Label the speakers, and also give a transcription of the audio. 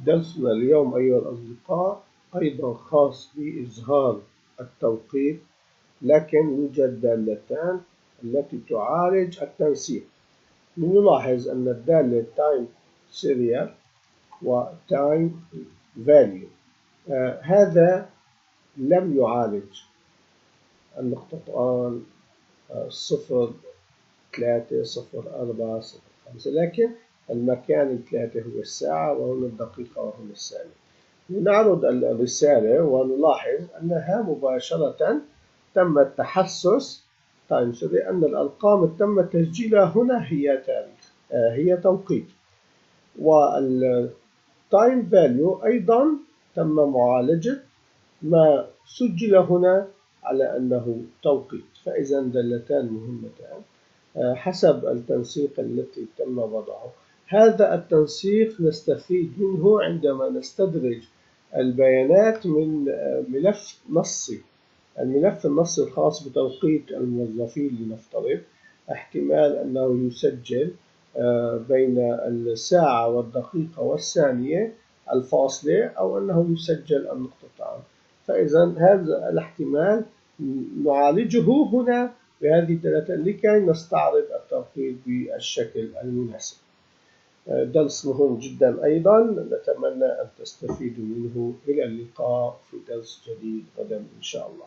Speaker 1: درسنا اليوم أيها الأصدقاء أيضا خاص بإظهار التوقيت، لكن يوجد دالتان التي تعالج التنسيق. نلاحظ أن الدالة time serial و time value هذا لم يعالج النقطتان 0 3 0 4 0 5، لكن المكان الثلاثة هو الساعة، وهنا الدقيقة وهنا الثانية. لنعرض الرسالة ونلاحظ أنها مباشرة تم التحسس لأن الأرقام تم تسجيلها هنا هي تاريخ، هي توقيت، والتايم فاليو أيضا تم معالجة ما سجل هنا على أنه توقيت. فإذا دالتان مهمتان حسب التنسيق التي تم وضعه. هذا التنسيق نستفيد منه عندما نستدرج البيانات من ملف نصي. الملف النصي الخاص بتوقيت الموظفين لنفترض احتمال أنه يسجل بين الساعة والدقيقة والثانية الفاصلة، أو أنه يسجل النقطتان. فإذا هذا الاحتمال نعالجه هنا بهذه الثلاثة لكي نستعرض التوقيت بالشكل المناسب. درس مهم جدا أيضا، نتمنى أن تستفيدوا منه. إلى اللقاء في درس جديد غدا إن شاء الله.